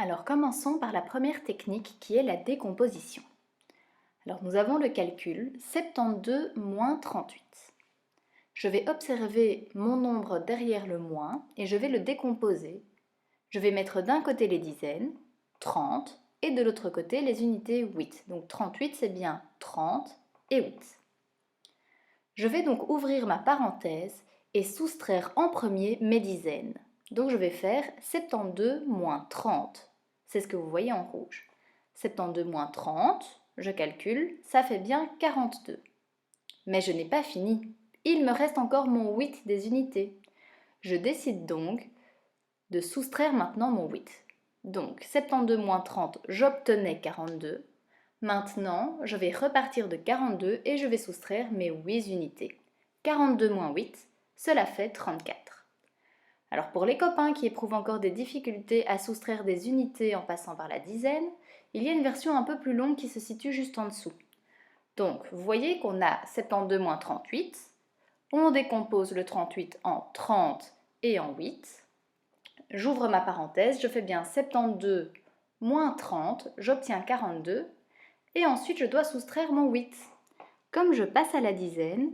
Alors commençons par la première technique qui est la décomposition. Alors nous avons le calcul 72 moins 38. Je vais observer mon nombre derrière le moins et je vais le décomposer. Je vais mettre d'un côté les dizaines, 30, et de l'autre côté les unités 8. Donc 38 c'est bien 30 et 8. Je vais donc ouvrir ma parenthèse et soustraire en premier mes dizaines. Donc je vais faire 72 moins 30. C'est ce que vous voyez en rouge. 72 moins 30, je calcule, ça fait bien 42. Mais je n'ai pas fini. Il me reste encore mon 8 des unités. Je décide donc de soustraire maintenant mon 8. Donc 72 moins 30, j'obtenais 42. Maintenant, je vais repartir de 42 et je vais soustraire mes 8 unités. 42 moins 8, cela fait 34. Alors pour les copains qui éprouvent encore des difficultés à soustraire des unités en passant par la dizaine, il y a une version un peu plus longue qui se situe juste en dessous. Donc vous voyez qu'on a 72 moins 38, on décompose le 38 en 30 et en 8. J'ouvre ma parenthèse, je fais bien 72 moins 30, j'obtiens 42. Et ensuite, je dois soustraire mon 8. Comme je passe à la dizaine,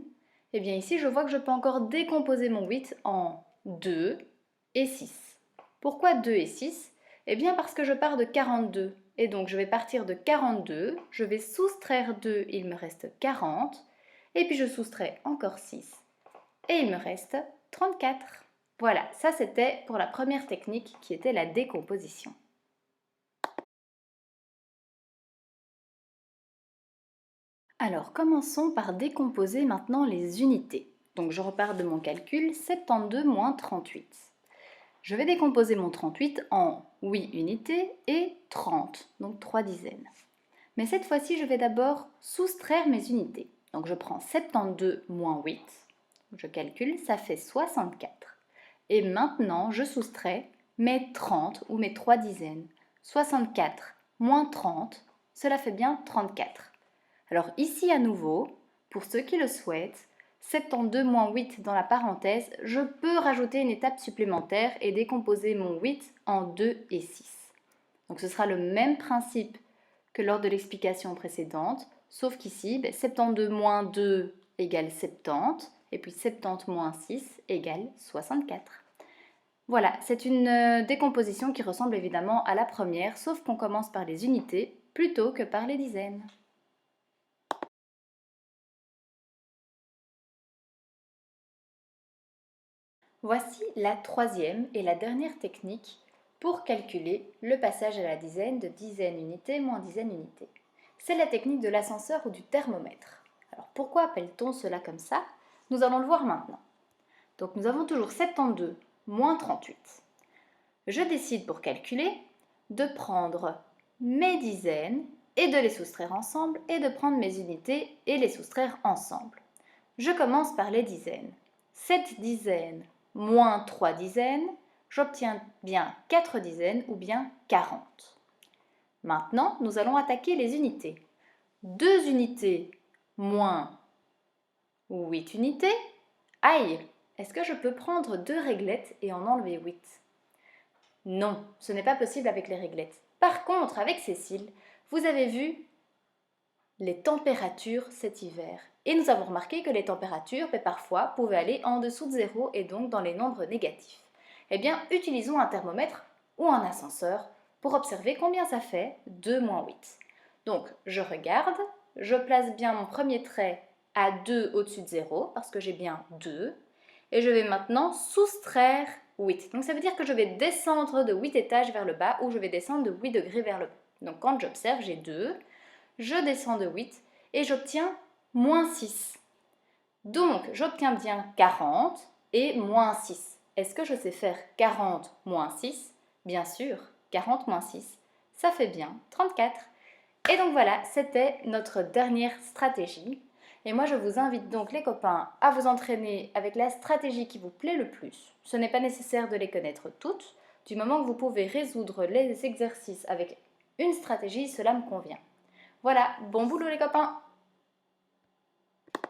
eh bien ici, je vois que je peux encore décomposer mon 8 en 2 et 6. Pourquoi 2 et 6? Eh bien parce que je pars de 42. Et donc, je vais partir de 42, je vais soustraire 2, il me reste 40. Et puis, je soustrais encore 6. Et il me reste 34. Voilà, ça c'était pour la première technique qui était la décomposition. Alors, commençons par décomposer maintenant les unités. Donc, je repars de mon calcul 72 moins 38. Je vais décomposer mon 38 en 8 unités et 30, donc 3 dizaines. Mais cette fois-ci, je vais d'abord soustraire mes unités. Donc, je prends 72 moins 8, je calcule, ça fait 64. Et maintenant, je soustrais mes 30 ou mes 3 dizaines. 64 moins 30, cela fait bien 34. Alors ici à nouveau, pour ceux qui le souhaitent, 72 moins 8 dans la parenthèse, je peux rajouter une étape supplémentaire et décomposer mon 8 en 2 et 6. Donc ce sera le même principe que lors de l'explication précédente, sauf qu'ici, 72 moins 2 égale 70, et puis 70 moins 6 égale 64. Voilà, c'est une décomposition qui ressemble évidemment à la première, sauf qu'on commence par les unités plutôt que par les dizaines. Voici la troisième et la dernière technique pour calculer le passage à la dizaine de dizaine unité moins dizaine unité. C'est la technique de l'ascenseur ou du thermomètre. Alors pourquoi appelle-t-on cela comme ça? Nous allons le voir maintenant. Donc nous avons toujours 72 moins 38. Je décide pour calculer de prendre mes dizaines et de les soustraire ensemble et de prendre mes unités et les soustraire ensemble. Je commence par les dizaines. 7 dizaines moins 3 dizaines, j'obtiens bien 4 dizaines ou bien 40. Maintenant, nous allons attaquer les unités. 2 unités moins 8 unités. Aïe, est-ce que je peux prendre 2 réglettes et en enlever 8? Non, ce n'est pas possible avec les réglettes. Par contre, avec Cécile, vous avez vu les températures cet hiver. Et nous avons remarqué que les températures, parfois, pouvaient aller en dessous de 0 et donc dans les nombres négatifs. Eh bien, utilisons un thermomètre ou un ascenseur pour observer combien ça fait 2 moins 8. Donc, je regarde, je place bien mon premier trait à 2 au-dessus de 0 parce que j'ai bien 2. Et je vais maintenant soustraire 8. Donc, ça veut dire que je vais descendre de 8 étages vers le bas ou je vais descendre de 8 degrés vers le bas. Donc, quand j'observe, j'ai 2. Je descends de 8 et j'obtiens moins 6. Donc, j'obtiens bien 40 et moins 6. Est-ce que je sais faire 40 moins 6? Bien sûr, 40 moins 6, ça fait bien 34. Et donc voilà, c'était notre dernière stratégie. Et moi, je vous invite donc, les copains, à vous entraîner avec la stratégie qui vous plaît le plus. Ce n'est pas nécessaire de les connaître toutes. Du moment que vous pouvez résoudre les exercices avec une stratégie, cela me convient. Voilà, bon boulot les copains!